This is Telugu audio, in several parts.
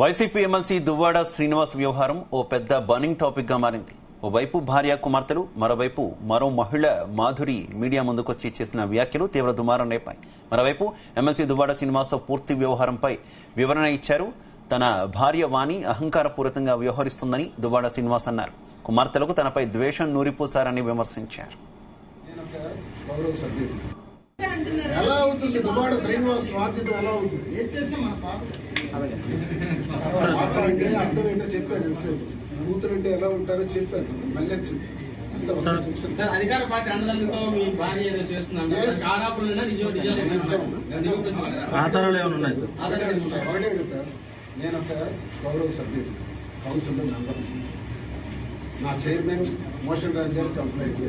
వైసీపీ ఎమ్మెల్సీ దువ్వాడ శ్రీనివాస్ వ్యవహారం ఓ పెద్ద బర్నింగ్ టాపిక్ గా మారింది. ఓవైపు భార్య కుమార్తెలు, మరోవైపు మరో మహిళ మాధురి మీడియా ముందుకొచ్చి చేసిన వ్యాఖ్యలు తీవ్ర దుమారం రేపాయి. మరోవైపు ఎమ్మెల్సీ దువ్వాడ శ్రీనివాస్ పూర్తి వ్యవహారంపై వివరణ ఇచ్చారు. తన భార్య వాణి అహంకారపూరితంగా వ్యవహరిస్తుందని దువ్వాడ శ్రీనివాస్ అన్నారు. కుమార్తెలకు తనపై ద్వేషం నూరిపోసారని విమర్శించారు. ఎలా అవుతుంది దువ్వాడ శ్రీనివాస్ బాధ్యత ఎలా అవుతుంది? అంటే అర్థం ఏంటో చెప్పాను. కూతురంటే ఎలా ఉంటారో చెప్పాను. మళ్ళీ అధికార పార్టీ అండదండతో మీ భార్య ఏదో చేస్తున్నాను ఒకటే అడుగుతా. నేను ఒక గౌరవ సభ్యుడు, కౌన్సిల్లో మెంబర్. నా చైర్మన్ మోషన్ రాజు గారికి కంప్లైంట్,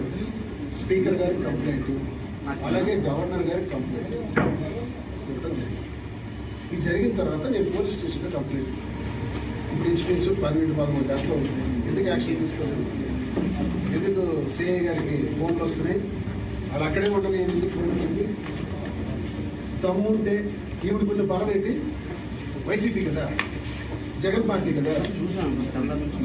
స్పీకర్ గారికి కంప్లైంట్, అలాగే గవర్నర్ గారికి కంప్లైంట్ ఇది జరిగిన తర్వాత నేను పోలీస్ స్టేషన్లో కంప్లైంట్. ఇప్పుడు ఇంచుమించు 12-13 గంటలు అవుతుంది. ఎందుకు యాక్షన్ తీసుకోలేదు? ఎందుకు సిఐ గారికి ఫోన్లు వస్తున్నాయి? వాళ్ళు అక్కడే ఉండగా ఎందుకు ఫోన్ వచ్చింది? తమ్ముంటే ఈవిడికున్న బలం ఏంటి? వైసీపీ కదా, జగన్ పార్టీ కదా.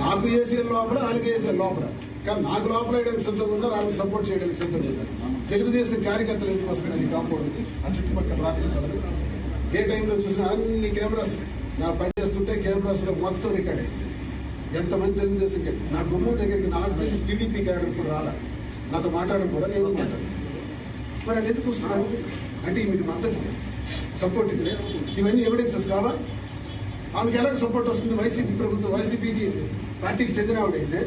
నాకు వేసే లోపల, వాళ్ళకి వేసే లోపల. కానీ నాకు లోపల వేయడానికి సిద్ధంగా ఉన్నారు, ఆమెకు సపోర్ట్ చేయడానికి సిద్ధంగా ఉన్నారు. తెలుగుదేశం కార్యకర్తలు ఎందుకు వస్తున్నారు ఈ కాంపౌండ్కి? ఆ చుట్టుపక్కల రాత్రి కలరు ఏ టైంలో చూసినా అన్ని కెమెరాస్ నా పనిచేస్తుంటే కెమెరాస్ లో మొత్తం రికార్డే. ఎంతమంది తెలుగుదేశం నా గుమ్మం దగ్గరికి నాకు తెలిసి టీడీపీ క్యాడర్ కూడా రాలా, నాతో మాట్లాడడం కూడా నేను మాట్లాడాను. మరి వాళ్ళు ఎందుకు వస్తున్నారు అంటే మీకు మద్దతు సపోర్ట్ ఇది. ఇవన్నీ ఎవిడెన్సెస్ కావా? ఆమెకి ఎలా సపోర్ట్ వస్తుంది? వైసీపీ ప్రభుత్వం, వైసీపీకి పార్టీకి చెందిన ఆవిడైతే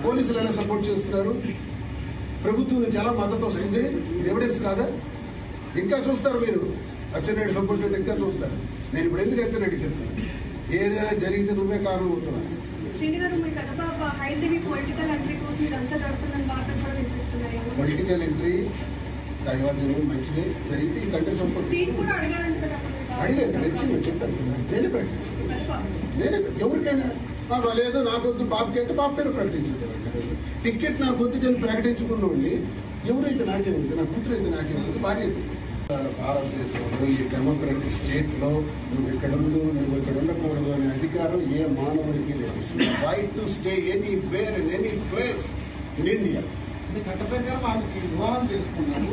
పోలీసులు ఎలా సపోర్ట్ చేస్తున్నారు? ప్రభుత్వం నుంచి ఎలా మద్దతు వస్తుంది? ఇది ఎవిడెన్స్ కాదా? ఇంకా చూస్తారు మీరు. అచ్చెన్నాయుడు సపోర్ట్ అయితే ఇంకా చూస్తారు. నేను ఇప్పుడు ఎందుకు అచ్చెన్నాయుడు చెప్తాను? ఏదైనా జరిగితే నువ్వే కారణం అవుతున్నావు. పొలిటికల్ ఎంట్రీ దైవాన్ని మంచిదే జరిగితే ఈ కంట్రీ సపోర్ట్ అడిగారు. నచ్చింది చెప్తాను. నేనే ఎవరికైనా లేదు నాకొద్దు బాబుకి అంటే బాబు పేరు ప్రకటించింది. టికెట్ నా కొద్దిగా ప్రకటించుకున్న వాళ్ళని ఎవరైతే నాకే ఉంది, నా కూతురు అయితే నాకే ఉంది, భార్య. భారతదేశంలో ఈ డెమోక్రటిక్ స్టేట్ లో నువ్వు ఇక్కడ ఉండకూడదు అనే అధికారం ఏ మానవుడికి లేదు. Right to stay anywhere in any place in India. చట్ట ప్రకారం ఆమెకి వివాహం చేసుకున్నాడు.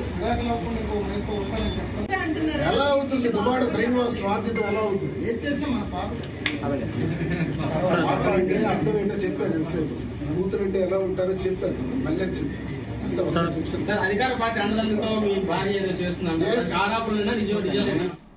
ఎలా అవుతుంది దువ్వాడ శ్రీనివాస్ బాధ్యత ఎలా అవుతుంది? ఏం చేసినా మన పాప అంటే అర్థం ఏంటో చెప్పాను. కూతురంటే ఎలా ఉంటారో చెప్పాను. మళ్ళీ అధికార పార్టీ అండదండతో మీ భార్య ఏదో చేస్తున్నాను